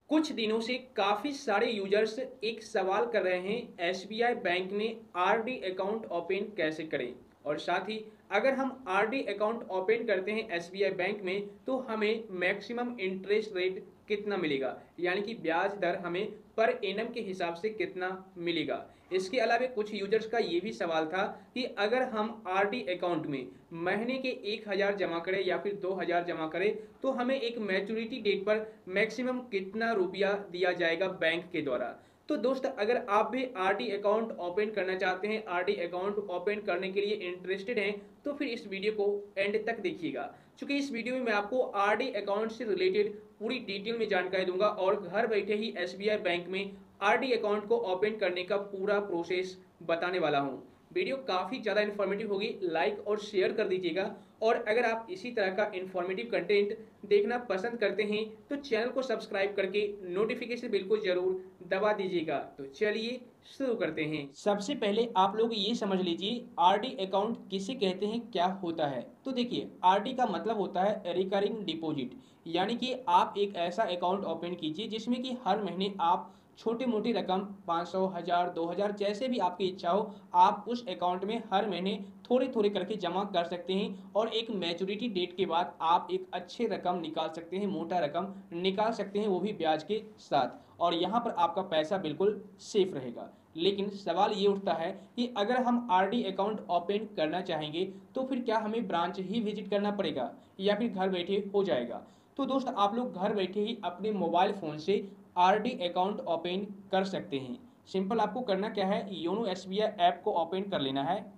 कुछ दिनों से काफ़ी सारे यूजर्स एक सवाल कर रहे हैं एसबीआई बैंक में आरडी अकाउंट ओपन कैसे करें। और साथ ही अगर हम आरडी अकाउंट ओपन करते हैं एसबीआई बैंक में तो हमें मैक्सिमम इंटरेस्ट रेट कितना मिलेगा, यानी कि ब्याज दर हमें पर एनम के हिसाब से कितना मिलेगा। इसके अलावा कुछ यूजर्स का ये भी सवाल था कि अगर हम आरडी अकाउंट में महीने के 1000 जमा करें या फिर 2000 जमा करें तो हमें एक मैच्योरिटी डेट पर मैक्सिमम कितना रुपया दिया जाएगा बैंक के द्वारा। तो दोस्त, अगर आप भी आरडी अकाउंट ओपन करना चाहते हैं, आरडी अकाउंट ओपन करने के लिए इंटरेस्टेड हैं, तो फिर इस वीडियो को एंड तक देखिएगा। क्योंकि इस वीडियो में मैं आपको आरडी अकाउंट से रिलेटेड पूरी डिटेल में जानकारी दूंगा और घर बैठे ही एसबीआई बैंक में आरडी अकाउंट को ओपन करने का पूरा प्रोसेस बताने वाला हूं। वीडियो काफ़ी ज़्यादा इन्फॉर्मेटिव होगी, लाइक और शेयर कर दीजिएगा। और अगर आप इसी तरह का इन्फॉर्मेटिव कंटेंट देखना पसंद करते हैं तो चैनल को सब्सक्राइब करके नोटिफिकेशन बिल को जरूर दबा दीजिएगा। तो चलिए शुरू करते हैं। सबसे पहले आप लोग ये समझ लीजिए आरडी अकाउंट किसे कहते हैं, क्या होता है। तो देखिए, आरडी का मतलब होता है रिकरिंग डिपॉजिट, यानी कि आप एक ऐसा अकाउंट ओपन कीजिए जिसमें कि हर महीने आप छोटी मोटी रकम 500, 1000, 2000 जैसे भी आपकी इच्छा हो, आप उस अकाउंट में हर महीने थोड़े थोड़े करके जमा कर सकते हैं और एक मैच्योरिटी डेट के बाद आप एक अच्छी रकम निकाल सकते हैं, मोटा रकम निकाल सकते हैं, वो भी ब्याज के साथ। और यहाँ पर आपका पैसा बिल्कुल सेफ रहेगा। लेकिन सवाल ये उठता है कि अगर हम आरडी अकाउंट ओपन करना चाहेंगे तो फिर क्या हमें ब्रांच ही विजिट करना पड़ेगा या फिर घर बैठे हो जाएगा। तो दोस्त, आप लोग घर बैठे ही अपने मोबाइल फ़ोन से आरडी अकाउंट ओपन कर सकते हैं। सिंपल आपको करना क्या है, योनो एसबीआई ऐप को ओपन कर लेना है।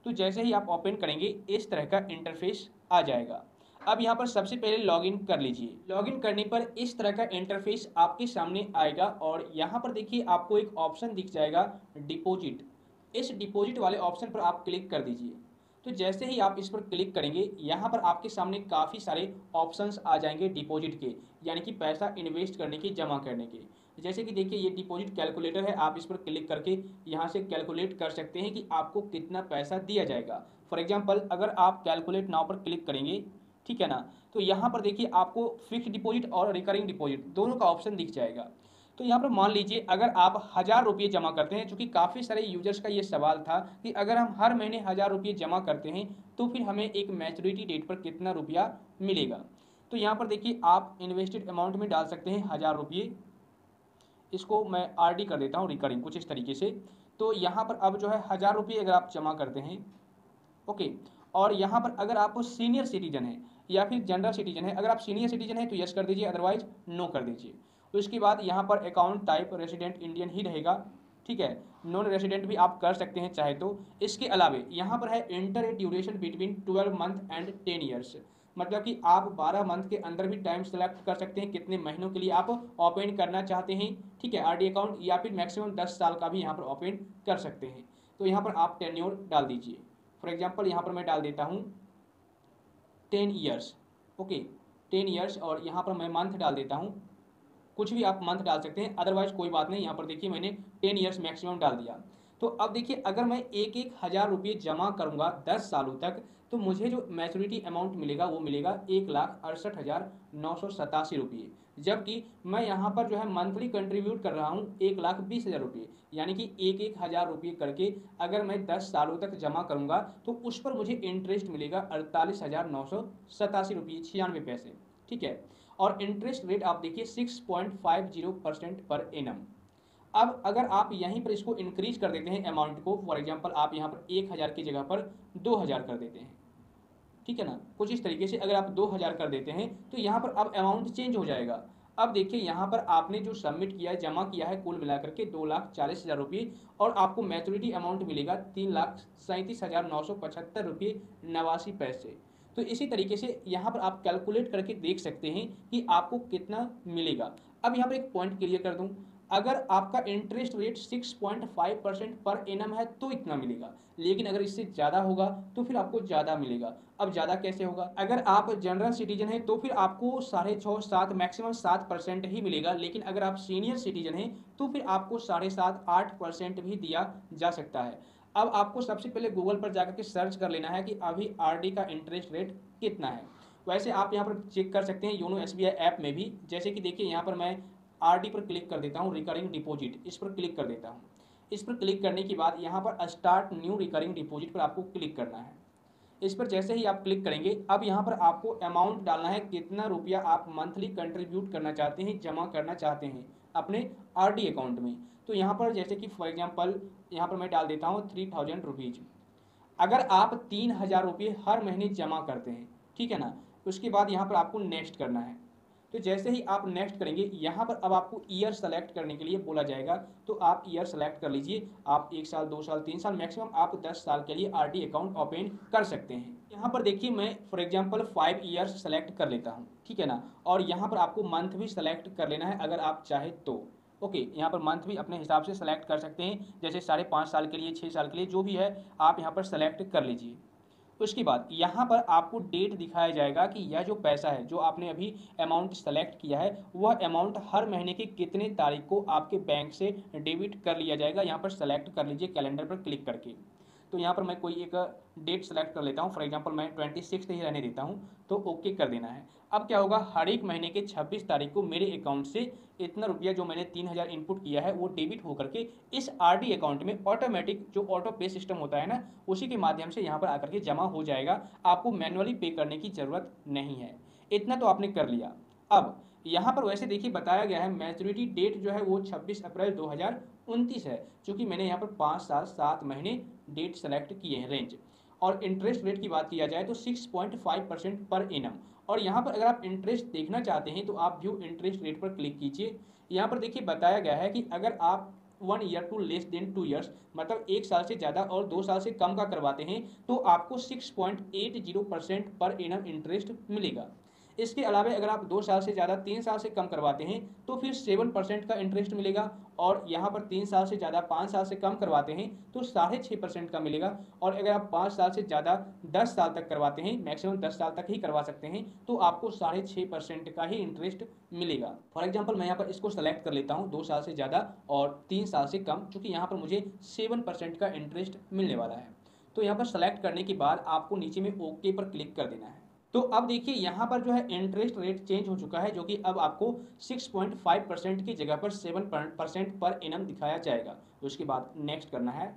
तो जैसे ही आप ओपन करेंगे इस तरह का इंटरफेस आ जाएगा। अब यहाँ पर सबसे पहले लॉगिन कर लीजिए। लॉगिन करने पर इस तरह का इंटरफेस आपके सामने आएगा और यहाँ पर देखिए आपको एक ऑप्शन दिख जाएगा डिपॉजिट। इस डिपॉजिट वाले ऑप्शन पर आप क्लिक कर दीजिए। तो जैसे ही आप इस पर क्लिक करेंगे यहाँ पर आपके सामने काफ़ी सारे ऑप्शंस आ जाएंगे डिपॉजिट के, यानी कि पैसा इन्वेस्ट करने के, जमा करने के। जैसे कि देखिए ये डिपॉजिट कैलकुलेटर है, आप इस पर क्लिक करके यहाँ से कैलकुलेट कर सकते हैं कि आपको कितना पैसा दिया जाएगा। फॉर एग्जांपल अगर आप कैलकुलेट नाउ पर क्लिक करेंगे, ठीक है ना, तो यहाँ पर देखिए आपको फिक्स डिपॉजिट और रिकरिंग डिपॉजिट दोनों का ऑप्शन दिख जाएगा। तो यहाँ पर मान लीजिए अगर आप 1000 रुपये जमा करते हैं, चूँकि काफ़ी सारे यूजर्स का ये सवाल था कि अगर हम हर महीने 1000 रुपये जमा करते हैं तो फिर हमें एक मैच्योरिटी डेट पर कितना रुपया मिलेगा। तो यहाँ पर देखिए आप इन्वेस्टेड अमाउंट में डाल सकते हैं 1000 रुपये। इसको मैं आरडी कर देता हूँ, रिकरिंग, कुछ इस तरीके से। तो यहाँ पर अब जो है 1000 रुपये अगर आप जमा करते हैं, ओके। और यहाँ पर अगर आप सीनियर सिटीजन हैं या फिर जनरल सिटीजन है, अगर आप सीनियर सिटीजन हैं तो यस कर दीजिए, अदरवाइज नो कर दीजिए। तो इसके बाद यहाँ पर अकाउंट टाइप रेसिडेंट इंडियन ही रहेगा, ठीक है। नॉन रेसिडेंट भी आप कर सकते हैं चाहे तो। इसके अलावा यहाँ पर है inter A duration between 12 month and 10 years, मतलब कि आप 12 मंथ के अंदर भी टाइम सेलेक्ट कर सकते हैं कितने महीनों के लिए आप ओपन करना चाहते हैं, ठीक है, आरडी अकाउंट, या फिर मैक्सिमम 10 साल का भी यहाँ पर ओपन कर सकते हैं। तो यहाँ पर आप टेन्योर डाल दीजिए। फॉर एग्जाम्पल यहाँ पर मैं डाल देता हूँ 10 ईयर्स, ओके, 10 ईयर्स। और यहाँ पर मैं मंथ डाल देता हूँ, कुछ भी आप मंथ डाल सकते हैं, अदरवाइज कोई बात नहीं। यहाँ पर देखिए मैंने 10 ईयर्स मैक्सिमम डाल दिया। तो अब देखिए अगर मैं एक एक 1000 रुपये जमा करूँगा 10 सालों तक तो मुझे जो मैच्योरिटी अमाउंट मिलेगा वो मिलेगा 1,68,987 रुपये। जबकि मैं यहाँ पर जो है मंथली कंट्रीब्यूट कर रहा हूँ 1,20,000 रुपये, यानी कि एक एक 1000 रुपये करके अगर मैं 10 सालों तक जमा करूँगा तो उस पर मुझे इंटरेस्ट मिलेगा 48,987 रुपये 96 पैसे, ठीक है। और इंटरेस्ट रेट आप देखिए 6.50% पर एनम। अब अगर आप यहीं पर इसको इंक्रीज कर देते हैं अमाउंट को, फॉर एग्जांपल आप यहाँ पर 1000 की जगह पर 2000 कर देते हैं, ठीक है ना, कुछ इस तरीके से अगर आप 2000 कर देते हैं तो यहाँ पर अब अमाउंट चेंज हो जाएगा। अब देखिए यहाँ पर आपने जो सबमिट किया है, जमा किया है, कुल मिलाकर के 2,40,000 रुपये, और आपको मैच्योरिटी अमाउंट मिलेगा 3,37,975 रुपये 89 पैसे। तो इसी तरीके से यहाँ पर आप कैलकुलेट करके देख सकते हैं कि आपको कितना मिलेगा। अब यहाँ पर एक पॉइंट क्लियर कर दूँ, अगर आपका इंटरेस्ट रेट 6.5% पर एनम है तो इतना मिलेगा, लेकिन अगर इससे ज़्यादा होगा तो फिर आपको ज़्यादा मिलेगा। अब ज़्यादा कैसे होगा, अगर आप जनरल सिटीजन हैं तो फिर आपको 6.5, 7, मैक्सिमम 7% ही मिलेगा, लेकिन अगर आप सीनियर सिटीजन हैं तो फिर आपको 7.5, 8% भी दिया जा सकता है। अब आपको सबसे पहले गूगल पर जाकर के सर्च कर लेना है कि अभी आरडी का इंटरेस्ट रेट कितना है। वैसे आप यहाँ पर चेक कर सकते हैं योनो एसबीआई ऐप में भी। जैसे कि देखिए यहाँ पर मैं आरडी पर क्लिक कर देता हूँ, रिकरिंग डिपॉजिट इस पर क्लिक कर देता हूँ। इस पर क्लिक करने के बाद यहाँ पर स्टार्ट न्यू रिकरिंग डिपॉजिट पर आपको क्लिक करना है। इस पर जैसे ही आप क्लिक करेंगे, अब यहाँ पर आपको अमाउंट डालना है, कितना रुपया आप मंथली कंट्रीब्यूट करना चाहते हैं, जमा करना चाहते हैं अपने आरडी अकाउंट में। तो यहाँ पर जैसे कि फॉर एग्जांपल यहाँ पर मैं डाल देता हूँ 3000 रुपीज़। अगर आप 3000 रुपये हर महीने जमा करते हैं, ठीक है ना, उसके बाद यहाँ पर आपको नेक्स्ट करना है। तो जैसे ही आप नेक्स्ट करेंगे, यहाँ पर अब आपको ईयर सेलेक्ट करने के लिए बोला जाएगा, तो आप ईयर सेलेक्ट कर लीजिए। आप 1 साल 2 साल 3 साल मैक्सिमम आप 10 साल के लिए आरडी अकाउंट ओपन कर सकते हैं। यहाँ पर देखिए मैं फॉर एग्जांपल 5 ईयर्स सेलेक्ट कर लेता हूँ, ठीक है ना, और यहाँ पर आपको मंथ भी सेलेक्ट कर लेना है अगर आप चाहे तो। ओके, यहाँ पर मंथ भी अपने हिसाब से सेलेक्ट कर सकते हैं, जैसे 5.5 साल के लिए, 6 साल के लिए, जो भी है आप यहाँ पर सेलेक्ट कर लीजिए। उसके बाद यहाँ पर आपको डेट दिखाया जाएगा कि यह जो पैसा है, जो आपने अभी अमाउंट सेलेक्ट किया है, वह अमाउंट हर महीने की कितने तारीख को आपके बैंक से डेबिट कर लिया जाएगा। यहाँ पर सेलेक्ट कर लीजिए कैलेंडर पर क्लिक करके। तो यहाँ पर मैं कोई एक डेट सेलेक्ट कर लेता हूँ, फॉर एग्जांपल मैं 26 ही रहने देता हूँ, तो ओके कर देना है। अब क्या होगा, हर एक महीने के 26 तारीख को मेरे अकाउंट से इतना रुपया जो मैंने 3000 इनपुट किया है वो डेबिट होकर के इस आरडी अकाउंट में ऑटोमेटिक जो ऑटो पे सिस्टम होता है ना, उसी के माध्यम से यहाँ पर आकर के जमा हो जाएगा। आपको मैनुअली पे करने की ज़रूरत नहीं है। इतना तो आपने कर लिया। अब यहाँ पर वैसे देखिए बताया गया है मैच्योरिटी डेट जो है वो 26 अप्रैल 2029 है, क्योंकि मैंने यहाँ पर 5 साल 7 महीने डेट सेलेक्ट किए हैं रेंज। और इंटरेस्ट रेट की बात किया जाए तो 6.5% पर एनम। और यहाँ पर अगर आप इंटरेस्ट देखना चाहते हैं तो आप व्यू इंटरेस्ट रेट पर क्लिक कीजिए। यहाँ पर देखिए बताया गया है कि अगर आप 1 year to less than 2 years, मतलब 1 साल से ज़्यादा और 2 साल से कम का करवाते हैं, तो आपको 6.80% पर एनम इंटरेस्ट मिलेगा। इसके अलावा अगर आप 2 साल से ज़्यादा 3 साल से कम करवाते हैं तो फिर 7% का इंटरेस्ट मिलेगा। और यहाँ पर 3 साल से ज़्यादा 5 साल से कम करवाते हैं तो 6.5% का मिलेगा। और अगर आप 5 साल से ज़्यादा 10 साल तक करवाते हैं, मैक्सिमम 10 साल तक ही करवा सकते हैं, तो आपको 6.5% का ही इंटरेस्ट मिलेगा। फॉर एग्जाम्पल मैं यहाँ पर इसको सेलेक्ट कर लेता हूँ, 2 साल से ज़्यादा और 3 साल से कम, चूँकि यहाँ पर मुझे 7% का इंटरेस्ट मिलने वाला है। तो यहाँ पर सेलेक्ट करने के बाद आपको नीचे में ओके पर क्लिक कर देना है। तो अब देखिए यहाँ पर जो है इंटरेस्ट रेट चेंज हो चुका है, जो कि अब आपको 6.5% की जगह पर 7% पर एनम दिखाया जाएगा। तो उसके बाद नेक्स्ट करना है।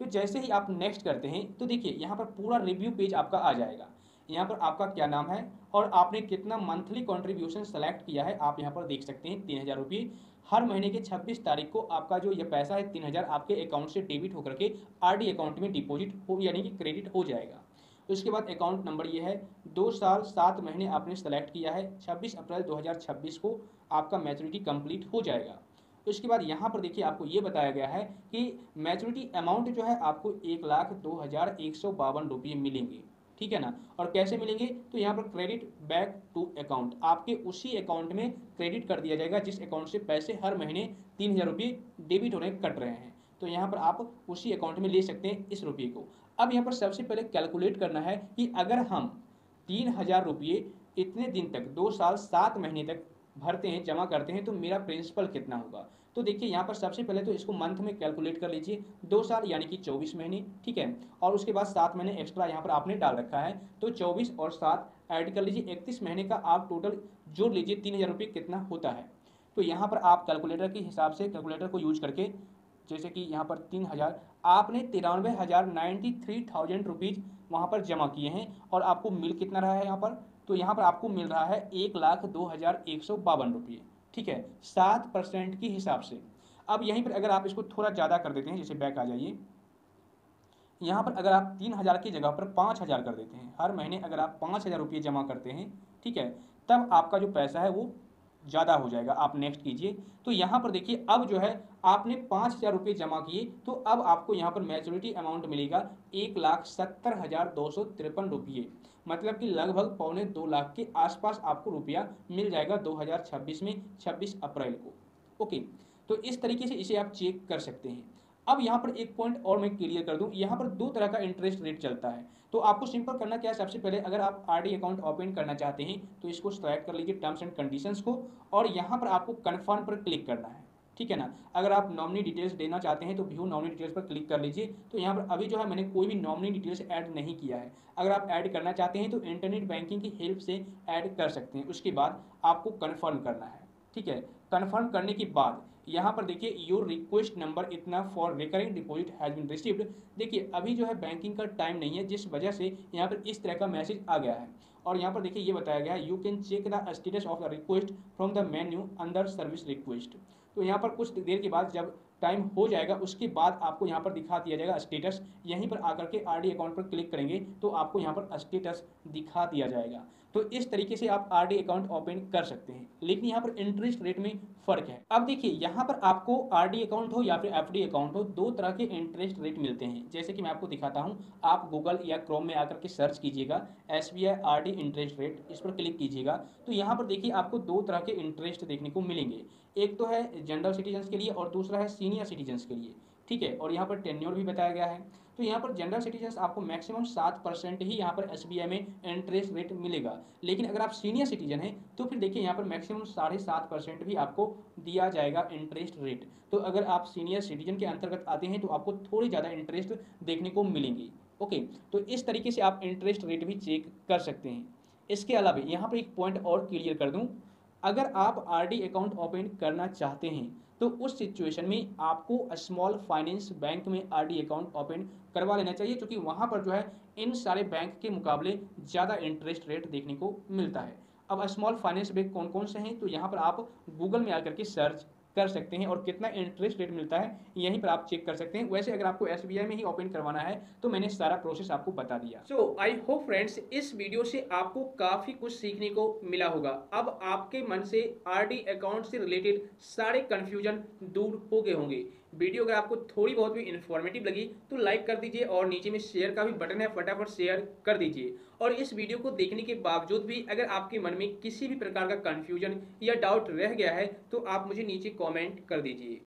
तो जैसे ही आप नेक्स्ट करते हैं तो देखिए यहाँ पर पूरा रिव्यू पेज आपका आ जाएगा। यहाँ पर आपका क्या नाम है और आपने कितना मंथली कॉन्ट्रीब्यूशन सेलेक्ट किया है आप यहाँ पर देख सकते हैं, 3000 रुपये। हर महीने के 26 तारीख को आपका जो ये पैसा है 3000 आपके अकाउंट से डेबिट होकर के आरडी अकाउंट में डिपॉजिट हो, यानी कि क्रेडिट हो जाएगा। उसके बाद अकाउंट नंबर ये है, 2 साल 7 महीने आपने सेलेक्ट किया है, 26 अप्रैल 2026 को आपका मैच्योरिटी कंप्लीट हो जाएगा। उसके बाद यहाँ पर देखिए आपको ये बताया गया है कि मैच्योरिटी अमाउंट जो है आपको 1,02,152 रुपये मिलेंगे, ठीक है ना। और कैसे मिलेंगे, तो यहाँ पर क्रेडिट बैक टू अकाउंट, आपके उसी अकाउंट में क्रेडिट कर दिया जाएगा जिस अकाउंट से पैसे हर महीने 3000 रुपये डेबिट होने कट रहे हैं। तो यहाँ पर आप उसी अकाउंट में ले सकते हैं इस रुपये को। अब यहाँ पर सबसे पहले कैलकुलेट करना है कि अगर हम 3000 रुपये इतने दिन तक 2 साल 7 महीने तक भरते हैं, जमा करते हैं, तो मेरा प्रिंसिपल कितना होगा। तो देखिए यहाँ पर सबसे पहले तो इसको मंथ में कैलकुलेट कर लीजिए, 2 साल यानी कि 24 महीने, ठीक है। और उसके बाद 7 महीने एक्स्ट्रा यहाँ पर आपने डाल रखा है, तो 24 और 7 ऐड कर लीजिए, 31 महीने का आप टोटल जोड़ लीजिए 3000 रुपये कितना होता है। तो यहाँ पर आप कैलकुलेटर के हिसाब से कैलकुलेटर को यूज करके, जैसे कि यहाँ पर 3000 आपने 93,93,000 रुपीज़ वहाँ पर जमा किए हैं और आपको मिल कितना रहा है यहाँ पर, तो यहाँ पर आपको मिल रहा है 1,02,152 रुपये, ठीक है, 7% के हिसाब से। अब यहीं पर अगर आप इसको थोड़ा ज़्यादा कर देते हैं, जैसे बैक आ जाइए, यहाँ पर अगर आप 3000 की जगह पर 5000 कर देते हैं, हर महीने अगर आप 5000 रुपये जमा करते हैं, ठीक है, तब आपका जो पैसा है वो ज़्यादा हो जाएगा। आप नेक्स्ट कीजिए। तो यहाँ पर देखिए अब जो है आपने 5000 रुपये जमा किए, तो अब आपको यहाँ पर मैच्योरिटी अमाउंट मिलेगा 1,70,253 रुपये, मतलब कि लगभग 1.25 लाख के आसपास आपको रुपया मिल जाएगा 2026 में 26 अप्रैल को। ओके, तो इस तरीके से इसे आप चेक कर सकते हैं। अब यहाँ पर एक पॉइंट और मैं क्लियर कर दूं, यहाँ पर 2 तरह का इंटरेस्ट रेट चलता है। तो आपको सिंपल करना क्या है, सबसे पहले अगर आप आरडी अकाउंट ओपन करना चाहते हैं तो इसको सेलेक्ट कर लीजिए टर्म्स एंड कंडीशंस को, और यहाँ पर आपको कन्फर्म पर क्लिक करना है, ठीक है ना। अगर आप नॉमिनी डिटेल्स देना चाहते हैं तो व्यू नॉमिनी डिटेल्स पर क्लिक कर लीजिए। तो यहाँ पर अभी जो है मैंने कोई भी नॉमिनी डिटेल्स ऐड नहीं किया है। अगर आप ऐड करना चाहते हैं तो इंटरनेट बैंकिंग की हेल्प से ऐड कर सकते हैं। उसके बाद आपको कन्फर्म करना है, ठीक है, कन्फर्म करने के बाद यहाँ पर देखिए योर रिक्वेस्ट नंबर इतना for recurring deposit has been received. देखिए अभी जो है बैंकिंग का टाइम नहीं है, जिस वजह से यहाँ पर इस तरह का मैसेज आ गया है। और यहाँ पर देखिए ये बताया गया है, you can check the status of the request from the menu under service request. तो यहाँ पर कुछ देर के बाद जब टाइम हो जाएगा उसके बाद आपको यहाँ पर दिखा दिया जाएगा स्टेटस। यहीं पर आकर के आरडी अकाउंट पर क्लिक करेंगे तो आपको यहाँ पर स्टेटस दिखा दिया जाएगा। तो इस तरीके से आप आरडी अकाउंट ओपन कर सकते हैं, लेकिन यहाँ पर इंटरेस्ट रेट में फर्क है। अब देखिए यहाँ पर आपको आरडी अकाउंट हो या फिर एफडी अकाउंट हो, दो तरह के इंटरेस्ट रेट मिलते हैं। जैसे कि मैं आपको दिखाता हूँ, आप गूगल या क्रोम में आकर के सर्च कीजिएगा एसबीआई आरडी इंटरेस्ट रेट, इस पर क्लिक कीजिएगा तो यहाँ पर देखिए आपको दो तरह के इंटरेस्ट देखने को मिलेंगे। एक तो है जनरल सिटीजन्स के लिए और दूसरा है सीनियर सिटीजन्स के लिए, ठीक है। और यहाँ पर टेन्योर भी बताया गया है। तो यहाँ पर जनरल सिटीजन्स आपको मैक्सिमम 7% ही यहाँ पर एसबीआई में इंटरेस्ट रेट मिलेगा, लेकिन अगर आप सीनियर सिटीजन हैं तो फिर देखिए यहाँ पर मैक्सिमम 7.5% भी आपको दिया जाएगा इंटरेस्ट रेट। तो अगर आप सीनियर सिटीजन के अंतर्गत आते हैं तो आपको थोड़ी ज़्यादा इंटरेस्ट देखने को मिलेंगी। ओके, तो इस तरीके से आप इंटरेस्ट रेट भी चेक कर सकते हैं। इसके अलावा यहाँ पर एक पॉइंट और क्लियर कर दूँ, अगर आप आरडी अकाउंट ओपन करना चाहते हैं तो उस सिचुएशन में आपको स्मॉल फाइनेंस बैंक में आरडी अकाउंट ओपन करवा लेना चाहिए, क्योंकि वहां पर जो है इन सारे बैंक के मुकाबले ज़्यादा इंटरेस्ट रेट देखने को मिलता है। अब स्मॉल फाइनेंस बैंक कौन कौन से हैं, तो यहाँ पर आप गूगल में आकर के सर्च कर सकते हैं और कितना इंटरेस्ट रेट मिलता है यहीं पर आप चेक कर सकते हैं। वैसे अगर आपको एसबीआई में ही ओपन करवाना है तो मैंने सारा प्रोसेस आपको बता दिया। सो आई होप फ्रेंड्स इस वीडियो से आपको काफी कुछ सीखने को मिला होगा। अब आपके मन से आरडी अकाउंट से रिलेटेड सारे कंफ्यूजन दूर हो गए होंगे। वीडियो अगर आपको थोड़ी बहुत भी इंफॉर्मेटिव लगी तो लाइक कर दीजिए और नीचे में शेयर का भी बटन है, फटाफट शेयर कर दीजिए। और इस वीडियो को देखने के बावजूद भी अगर आपके मन में किसी भी प्रकार का कंफ्यूजन या डाउट रह गया है तो आप मुझे नीचे कमेंट कर दीजिए।